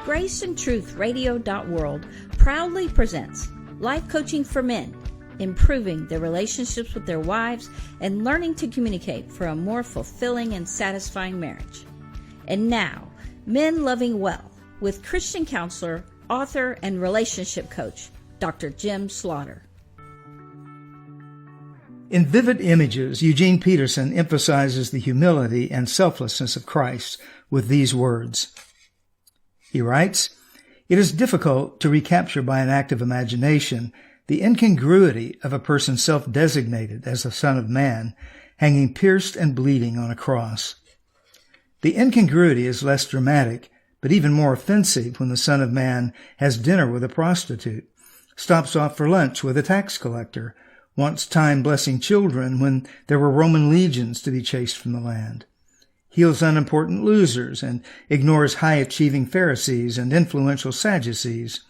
GraceandTruthRadio.world proudly presents Life Coaching for Men, improving their relationships with their wives and learning to communicate for a more fulfilling and satisfying marriage. And now, Men Loving Well, with Christian counselor, author, and relationship coach, Dr. Jim Slaughter. In vivid images, Eugene Peterson emphasizes the humility and selflessness of Christ with these words. He writes, "It is difficult to recapture by an act of imagination the incongruity of a person self-designated as the Son of Man, hanging pierced and bleeding on a cross. The incongruity is less dramatic, but even more offensive when the Son of Man has dinner with a prostitute, stops off for lunch with a tax collector, wants time blessing children when there were Roman legions to be chased from the land, heals unimportant losers, and ignores high-achieving Pharisees and influential Sadducees.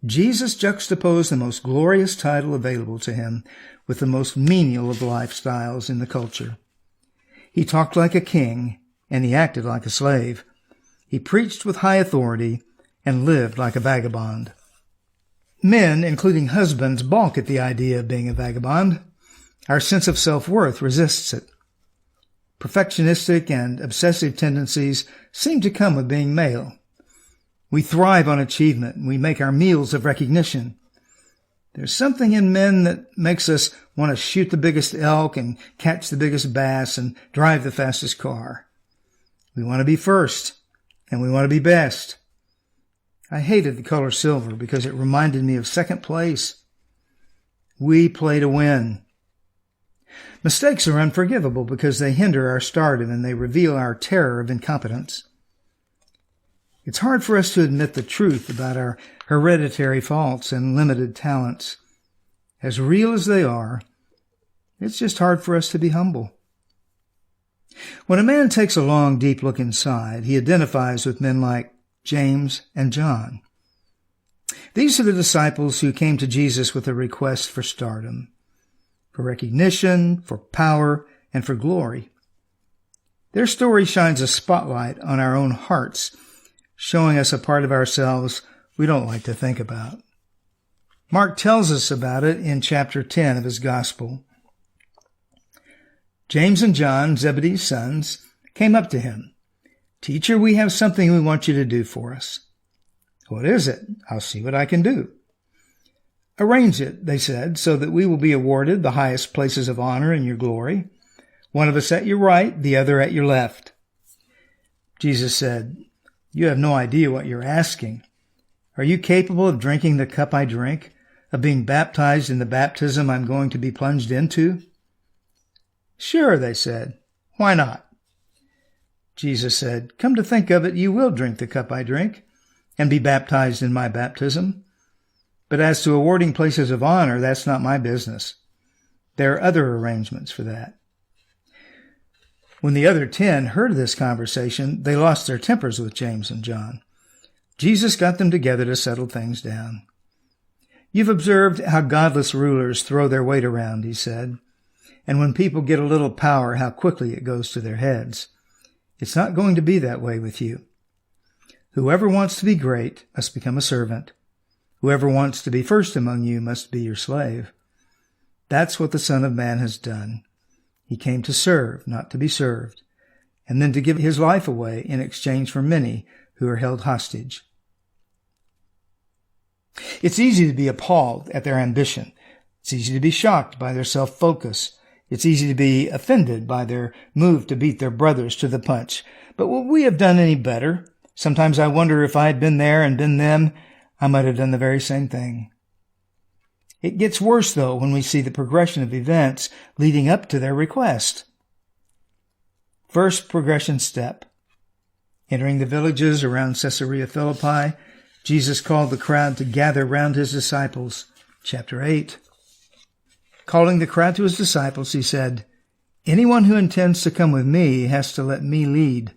Jesus juxtaposed the most glorious title available to him with the most menial of lifestyles in the culture. He talked like a king, and he acted like a slave. He preached with high authority and lived like a vagabond." Men, including husbands, balk at the idea of being a vagabond. Our sense of self-worth resists it. Perfectionistic and obsessive tendencies seem to come with being male. We thrive on achievement, and we make our meals of recognition. There's something in men that makes us want to shoot the biggest elk and catch the biggest bass and drive the fastest car. We want to be first, and we want to be best. I hated the color silver because it reminded me of second place. We play to win. Mistakes are unforgivable because they hinder our stardom and they reveal our terror of incompetence. It's hard for us to admit the truth about our hereditary faults and limited talents. As real as they are, it's just hard for us to be humble. When a man takes a long, deep look inside, he identifies with men like James and John. These are the disciples who came to Jesus with a request for stardom, for recognition, for power, and for glory. Their story shines a spotlight on our own hearts, showing us a part of ourselves we don't like to think about. Mark tells us about it in chapter 10 of his gospel. James and John, Zebedee's sons, came up to him. "Teacher, we have something we want you to do for us." "What is it? I'll see what I can do." "Arrange it," they said, "so that we will be awarded the highest places of honor in your glory. One of us at your right, the other at your left." Jesus said, "You have no idea what you're asking. Are you capable of drinking the cup I drink, of being baptized in the baptism I'm going to be plunged into?" "Sure," they said. "Why not?" Jesus said, "Come to think of it, you will drink the cup I drink and be baptized in my baptism. But as to awarding places of honor, that's not my business. There are other arrangements for that." When the other 10 heard of this conversation, they lost their tempers with James and John. Jesus got them together to settle things down. "You've observed how godless rulers throw their weight around," he said. "And when people get a little power, how quickly it goes to their heads. It's not going to be that way with you. Whoever wants to be great must become a servant. Whoever wants to be first among you must be your slave. That's what the Son of Man has done. He came to serve, not to be served, and then to give his life away in exchange for many who are held hostage." It's easy to be appalled at their ambition. It's easy to be shocked by their self-focus. It's easy to be offended by their move to beat their brothers to the punch. But would we have done any better? Sometimes I wonder if I had been there and been them, I might have done the very same thing. It gets worse, though, when we see the progression of events leading up to their request. First progression step. Entering the villages around Caesarea Philippi, Jesus called the crowd to gather round his disciples. Chapter 8. Calling the crowd to his disciples, he said, "Anyone who intends to come with me has to let me lead.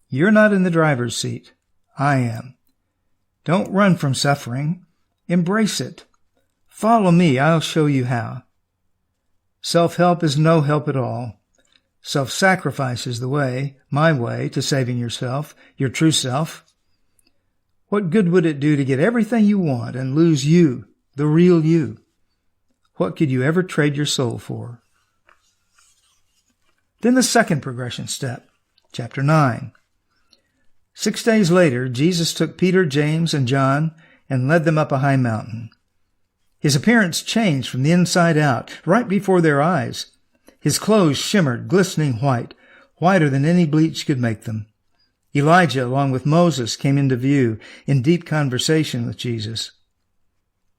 You're not in the driver's seat. I am. Don't run from suffering. Embrace it. Follow me. I'll show you how. Self-help is no help at all. Self-sacrifice is the way, my way, to saving yourself, your true self. What good would it do to get everything you want and lose you, the real you? What could you ever trade your soul for? Then the second progression step, chapter 9. 6 days later, Jesus took Peter, James, and John and led them up a high mountain. His appearance changed from the inside out, right before their eyes. His clothes shimmered, glistening white, whiter than any bleach could make them. Elijah, along with Moses, came into view in deep conversation with Jesus.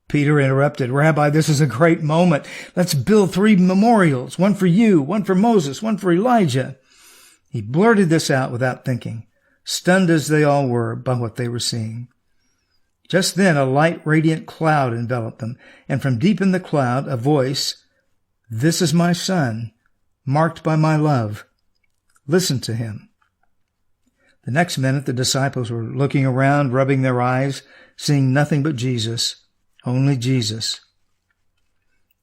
Peter interrupted, "Rabbi, this is a great moment. Let's build 3 memorials, one for you, one for Moses, one for Elijah." He blurted this out without thinking, stunned as they all were by what they were seeing. Just then a light, radiant cloud enveloped them, and from deep in the cloud a voice, "This is my Son, marked by my love. Listen to him." The next minute the disciples were looking around, rubbing their eyes, seeing nothing but Jesus, only Jesus.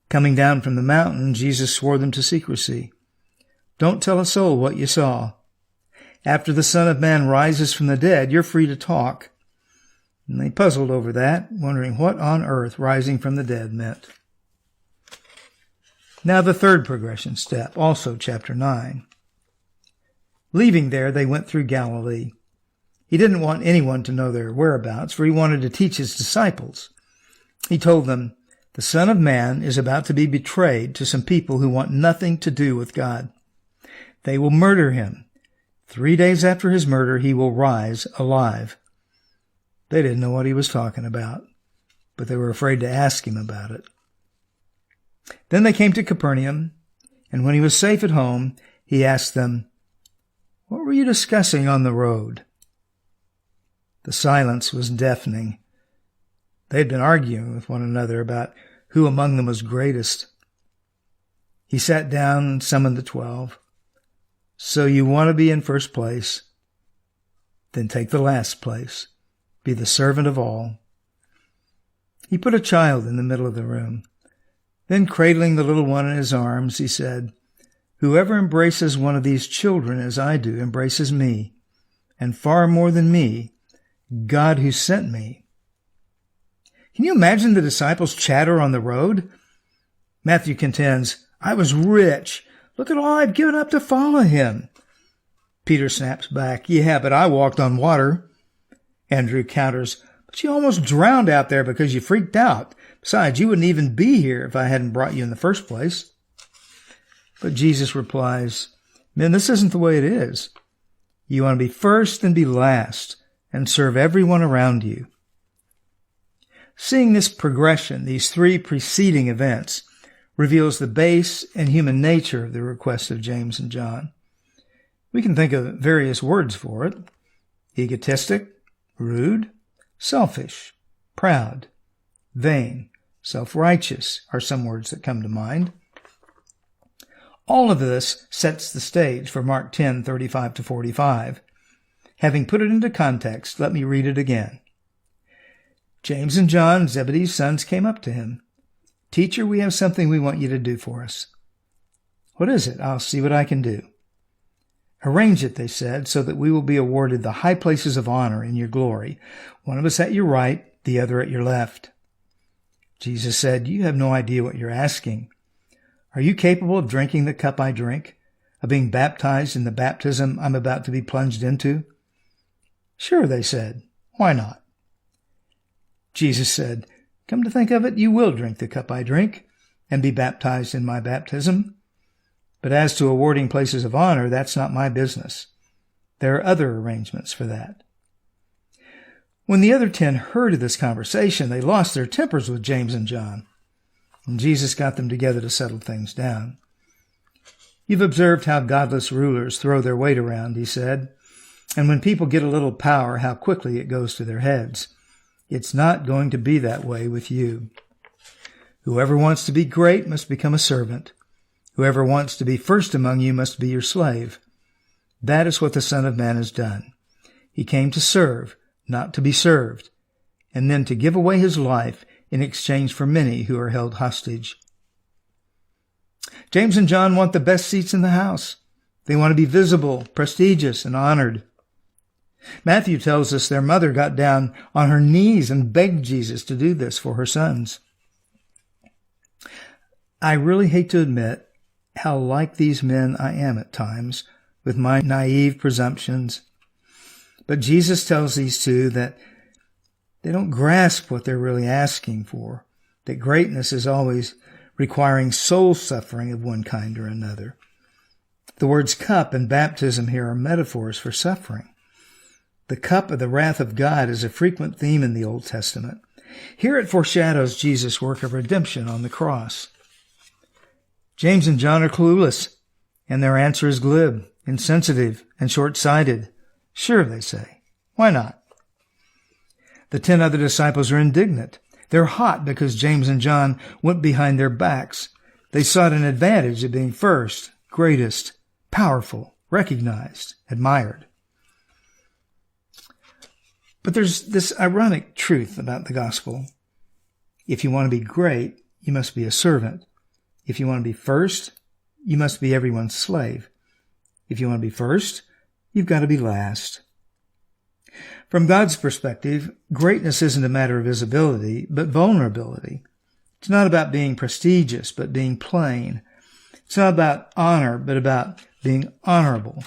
Coming down from the mountain, Jesus swore them to secrecy. "Don't tell a soul what you saw. After the Son of Man rises from the dead, you're free to talk." And they puzzled over that, wondering what on earth rising from the dead meant. Now the third progression step, also chapter 9. Leaving there, they went through Galilee. He didn't want anyone to know their whereabouts, for he wanted to teach his disciples. He told them, "The Son of Man is about to be betrayed to some people who want nothing to do with God. They will murder him. 3 days after his murder, he will rise alive." They didn't know what he was talking about, but they were afraid to ask him about it. Then they came to Capernaum, and when he was safe at home, he asked them, "What were you discussing on the road?" The silence was deafening. They had been arguing with one another about who among them was greatest. He sat down and summoned the 12. "So you want to be in first place? Then take the last place. Be the servant of all." He put a child in the middle of the room. Then, cradling the little one in his arms, he said, "Whoever embraces one of these children as I do embraces me, and far more than me, God who sent me." Can you imagine the disciples' chatter on the road? Matthew contends, "I was rich. Look at all I've given up to follow him." Peter snaps back, "Yeah, but I walked on water." Andrew counters, "But you almost drowned out there because you freaked out. Besides, you wouldn't even be here if I hadn't brought you in the first place." But Jesus replies, "Men, this isn't the way it is. You want to be first and be last and serve everyone around you." Seeing this progression, these 3 preceding events, reveals the base and human nature of the request of James and John. We can think of various words for it: egotistic, rude, selfish, proud, vain, self-righteous are some words that come to mind. All of this sets the stage for Mark 10:35-45. Having put it into context, let me read it again. James and John, Zebedee's sons, came up to him. "Teacher, we have something we want you to do for us." "What is it? I'll see what I can do." "Arrange it," they said, "so that we will be awarded the high places of honor in your glory, one of us at your right, the other at your left." Jesus said, "You have no idea what you're asking. Are you capable of drinking the cup I drink, of being baptized in the baptism I'm about to be plunged into?" "Sure," they said. "Why not?" Jesus said, "Come to think of it, you will drink the cup I drink and be baptized in my baptism. But as to awarding places of honor, that's not my business. There are other arrangements for that." When the other 10 heard of this conversation, they lost their tempers with James and John, and Jesus got them together to settle things down. "You've observed how godless rulers throw their weight around," he said, "and when people get a little power, how quickly it goes to their heads. It's not going to be that way with you. Whoever wants to be great must become a servant. Whoever wants to be first among you must be your slave. That is what the Son of Man has done. He came to serve, not to be served, and then to give away his life in exchange for many who are held hostage." James and John want the best seats in the house. They want to be visible, prestigious, and honored. Matthew tells us their mother got down on her knees and begged Jesus to do this for her sons. I really hate to admit how like these men I am at times with my naive presumptions. But Jesus tells these two that they don't grasp what they're really asking for, that greatness is always requiring soul suffering of one kind or another. The words cup and baptism here are metaphors for suffering. The cup of the wrath of God is a frequent theme in the Old Testament. Here it foreshadows Jesus' work of redemption on the cross. James and John are clueless, and their answer is glib, insensitive, and short-sighted. Sure, they say. Why not? The 10 other disciples are indignant. They're hot because James and John went behind their backs. They sought an advantage of being first, greatest, powerful, recognized, admired. But there's this ironic truth about the gospel. If you want to be great, you must be a servant. If you want to be first, you must be everyone's slave. If you want to be first, you've got to be last. From God's perspective, greatness isn't a matter of visibility, but vulnerability. It's not about being prestigious, but being plain. It's not about honor, but about being honorable.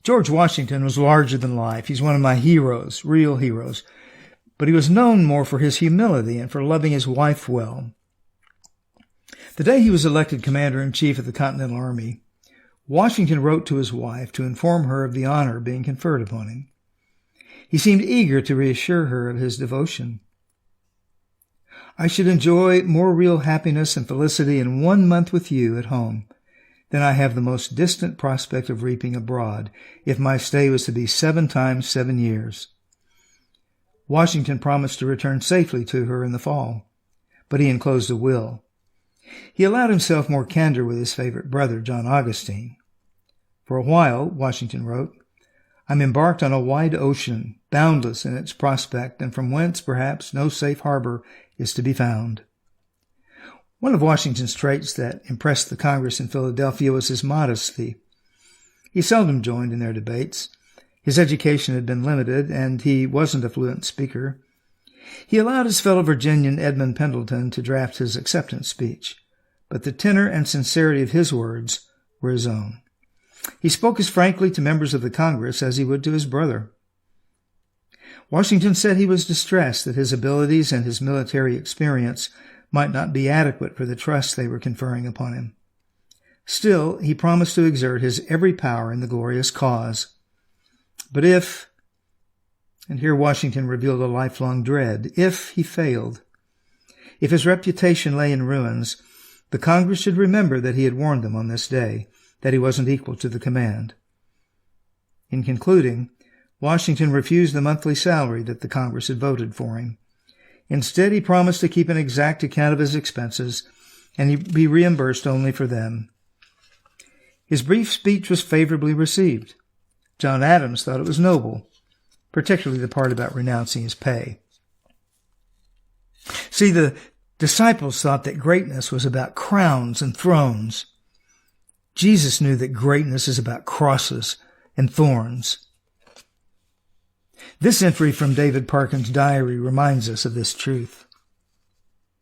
George Washington was larger than life. He's one of my heroes, real heroes. But he was known more for his humility and for loving his wife well. The day he was elected Commander-in-Chief of the Continental Army, Washington wrote to his wife to inform her of the honor being conferred upon him. He seemed eager to reassure her of his devotion. I should enjoy more real happiness and felicity in 1 month with you at home than I have the most distant prospect of reaping abroad if my stay was to be 7 times 7 years. Washington promised to return safely to her in the fall, but he enclosed a will. He allowed himself more candor with his favorite brother, John Augustine. For a while, Washington wrote, I'm embarked on a wide ocean, boundless in its prospect, and from whence, perhaps, no safe harbor is to be found. One of Washington's traits that impressed the Congress in Philadelphia was his modesty. He seldom joined in their debates. His education had been limited, and he wasn't a fluent speaker. He allowed his fellow Virginian Edmund Pendleton to draft his acceptance speech, but the tenor and sincerity of his words were his own. He spoke as frankly to members of the Congress as he would to his brother. Washington said he was distressed that his abilities and his military experience might not be adequate for the trust they were conferring upon him. Still, he promised to exert his every power in the glorious cause. But if, and here Washington revealed a lifelong dread, if he failed, if his reputation lay in ruins, the Congress should remember that he had warned them on this day that he wasn't equal to the command. In concluding, Washington refused the monthly salary that the Congress had voted for him. Instead, he promised to keep an exact account of his expenses, and he'd be reimbursed only for them. His brief speech was favorably received. John Adams thought it was noble, particularly the part about renouncing his pay. See, the disciples thought that greatness was about crowns and thrones. Jesus knew that greatness is about crosses and thorns. This entry from David Parkin's diary reminds us of this truth.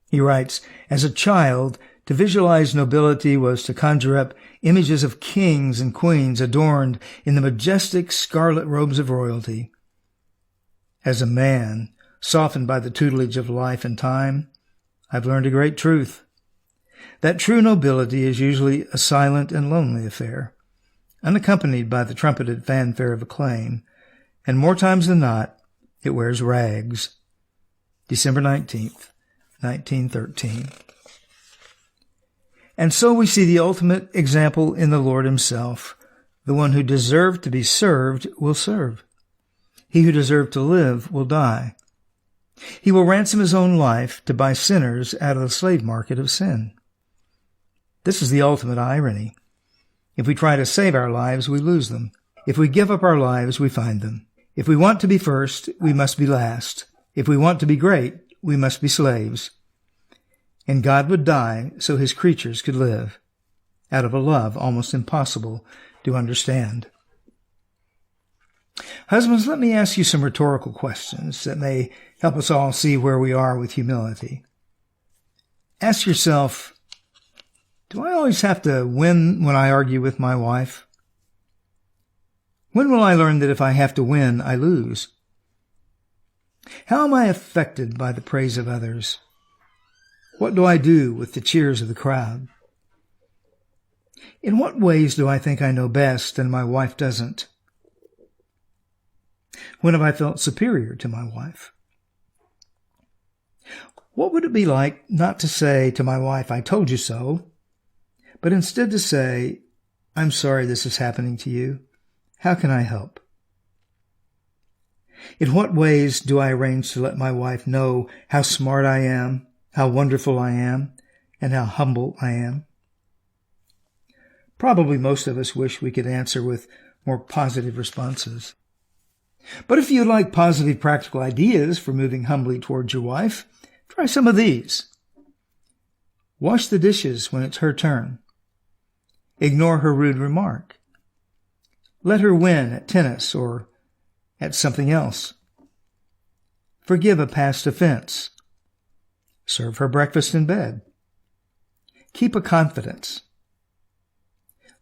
He writes, as a child, to visualize nobility was to conjure up images of kings and queens adorned in the majestic scarlet robes of royalty. As a man, softened by the tutelage of life and time, I've learned a great truth. That true nobility is usually a silent and lonely affair, unaccompanied by the trumpeted fanfare of acclaim, and more times than not, it wears rags. December 19th, 1913. And so we see the ultimate example in the Lord himself. The one who deserved to be served will serve. He who deserved to live will die. He will ransom his own life to buy sinners out of the slave market of sin. This is the ultimate irony. If we try to save our lives, we lose them. If we give up our lives, we find them. If we want to be first, we must be last. If we want to be great, we must be slaves. And God would die so his creatures could live, out of a love almost impossible to understand. Husbands, let me ask you some rhetorical questions that may help us all see where we are with humility. Ask yourself, do I always have to win when I argue with my wife? When will I learn that if I have to win, I lose? How am I affected by the praise of others? What do I do with the cheers of the crowd? In what ways do I think I know best and my wife doesn't? When have I felt superior to my wife? What would it be like not to say to my wife, I told you so, but instead to say, I'm sorry this is happening to you. How can I help? In what ways do I arrange to let my wife know how smart I am, how wonderful I am, and how humble I am? Probably most of us wish we could answer with more positive responses. But if you like positive practical ideas for moving humbly towards your wife, try some of these. Wash the dishes when it's her turn. Ignore her rude remark. Let her win at tennis or at something else. Forgive a past offense. Serve her breakfast in bed. Keep a confidence.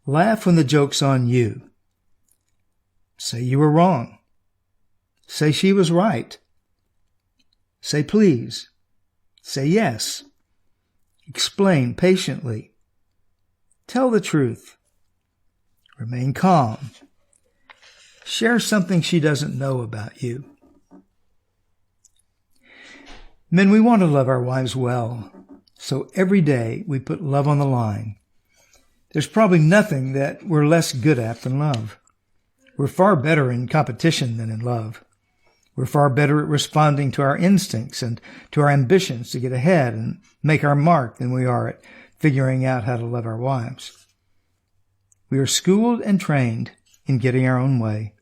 Laugh when the joke's on you. Say you were wrong. Say she was right. Say please. Say yes. Explain patiently. Tell the truth. Remain calm. Share something she doesn't know about you. Men, we want to love our wives well, so every day we put love on the line. There's probably nothing that we're less good at than love. We're far better in competition than in love. We're far better at responding to our instincts and to our ambitions to get ahead and make our mark than we are at figuring out how to love our wives. We are schooled and trained in getting our own way.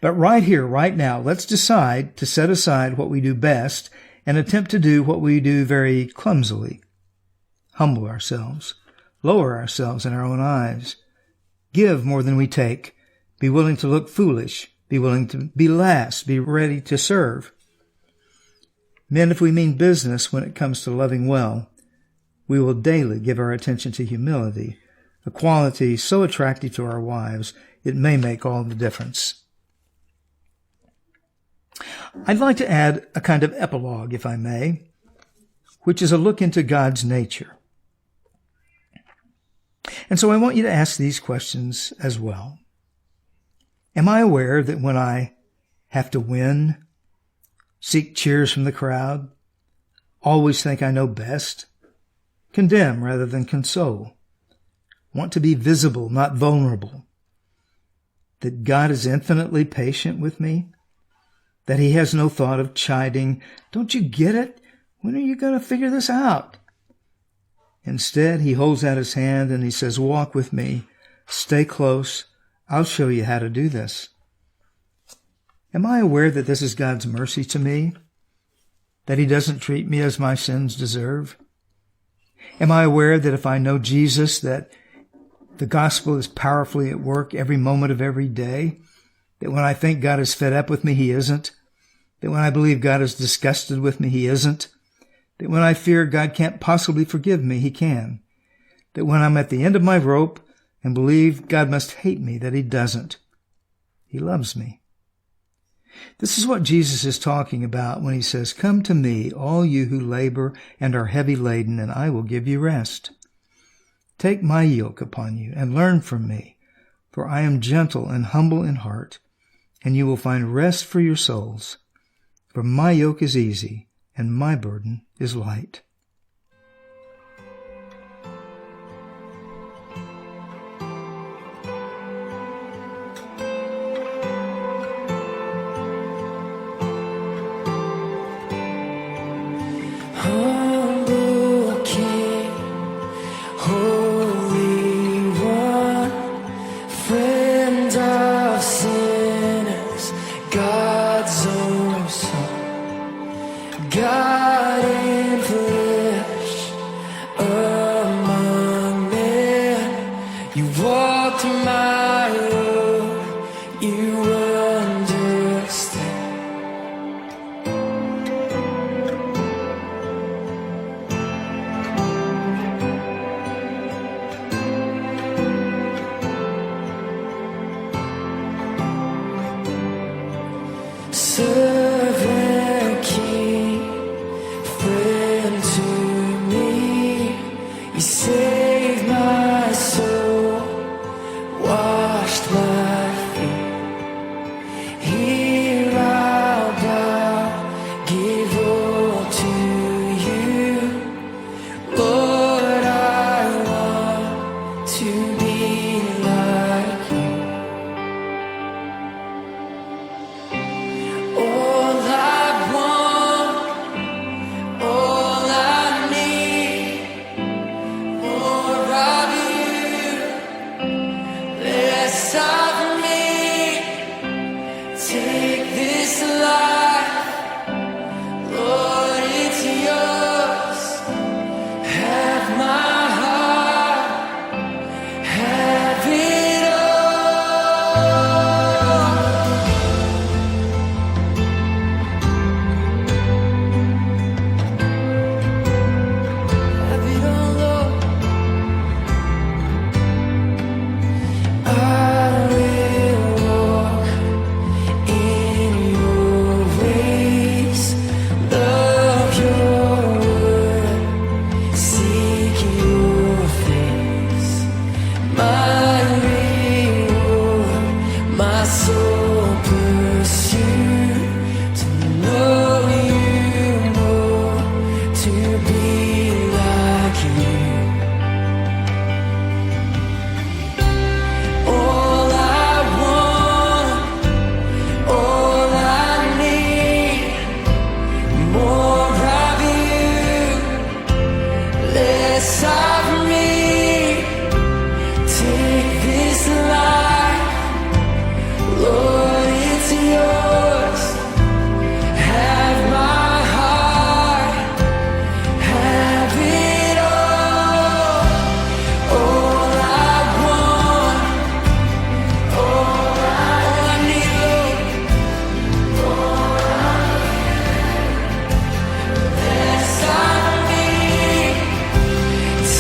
But right here, right now, let's decide to set aside what we do best and attempt to do what we do very clumsily. Humble ourselves, lower ourselves in our own eyes, give more than we take, be willing to look foolish, be willing to be last, be ready to serve. Men, if we mean business when it comes to loving well, we will daily give our attention to humility, a quality so attractive to our wives, it may make all the difference. I'd like to add a kind of epilogue, if I may, which is a look into God's nature. And so I want you to ask these questions as well. Am I aware that when I have to win, seek cheers from the crowd, always think I know best, condemn rather than console, want to be visible, not vulnerable, that God is infinitely patient with me, that he has no thought of chiding, don't you get it? When are you going to figure this out? Instead, he holds out his hand and he says, walk with me, stay close, I'll show you how to do this. Am I aware that this is God's mercy to me? That he doesn't treat me as my sins deserve? Am I aware that if I know Jesus, that the gospel is powerfully at work every moment of every day? That when I think God is fed up with me, he isn't? That when I believe God is disgusted with me, he isn't? That when I fear God can't possibly forgive me, he can? That when I'm at the end of my rope and believe God must hate me, that he doesn't? He loves me. This is what Jesus is talking about when he says, come to me, all you who labor and are heavy laden, and I will give you rest. Take my yoke upon you and learn from me, for I am gentle and humble in heart, and you will find rest for your souls. For my yoke is easy and my burden is light. Humble King, Holy One, friend of sinners, God's own Son, God in flesh, among men. You walked my road, you were soul pursue to know you more, to be like you. All I want, all I need, more of you, less of me. Take this life, Lord, it's yours. Have my heart, have it all. All I want, all I need, all less of me.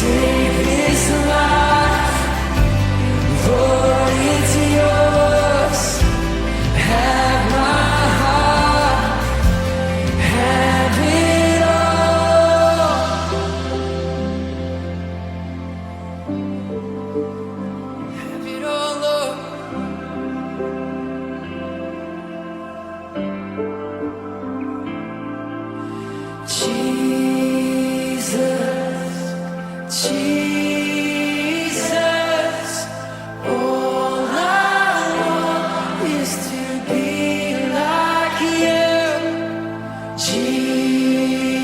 Take this life, Lord, it's yours. Have my heart, have it all. Have it all, Lord. Jesus, Jesus, all I want is to be like you.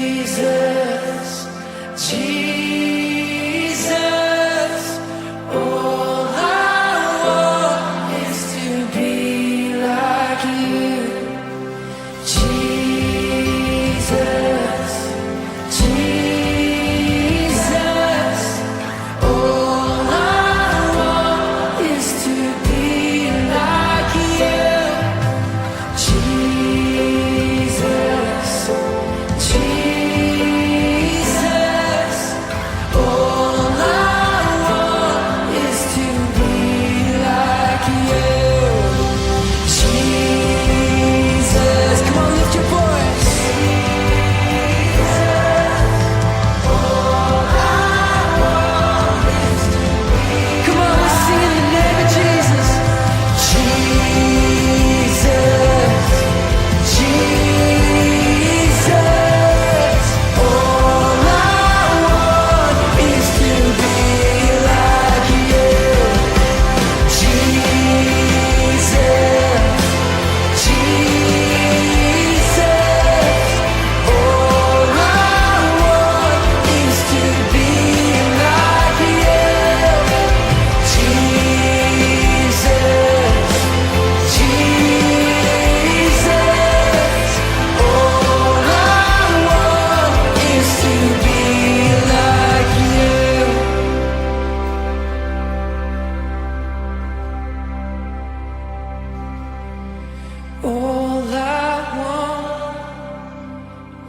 Jesus, Jesus, all I want is to be like you. Jesus, Jesus, all I want is to be like you. Jesus, Jesus, all I want is to be like you. Jesus, come on, lift your voice. Come on, let's sing in the name of Jesus. Jesus, Jesus, all I want is to be like you. Jesus, Jesus, all I want is to be like you. Jesus, Jesus, all I want is to be like you. All I want,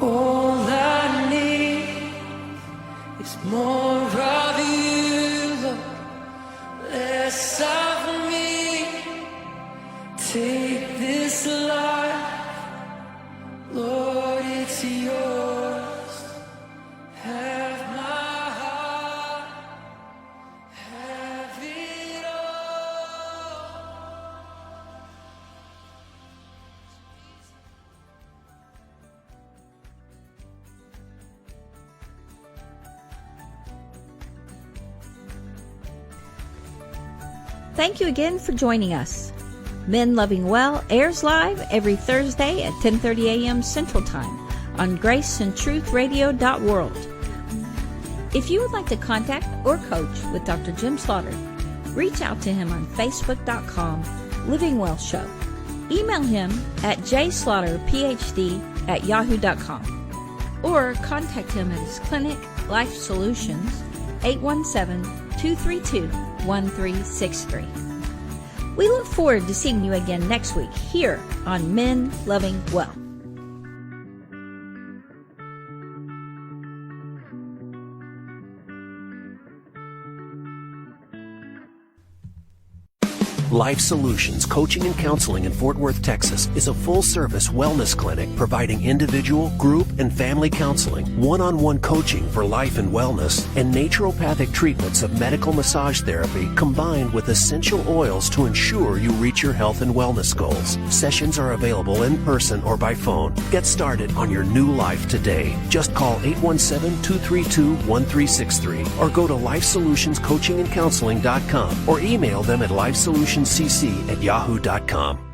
all I need is more of you, Lord, less of me. Take this life, Lord, it's yours. Have my heart, have it all. Thank you again for joining us. Men Loving Well airs live every Thursday at 10:30 a.m. Central Time on graceandtruthradio.world. If you would like to contact or coach with Dr. Jim Slaughter, reach out to him on Facebook.com Living Well Show. Email him at jslaughterphd@yahoo.com or contact him at his clinic, Life Solutions, 817-232-1363. We look forward to seeing you again next week here on Men Loving Well. Life Solutions Coaching and Counseling in Fort Worth, Texas is a full-service wellness clinic providing individual, group, and family counseling, one-on-one coaching for life and wellness, and naturopathic treatments of medical massage therapy combined with essential oils to ensure you reach your health and wellness goals. Sessions are available in person or by phone. Get started on your new life today. Just call 817-232-1363 or go to lifesolutionscoachingandcounseling.com or email them at lifesolutionscc@yahoo.com.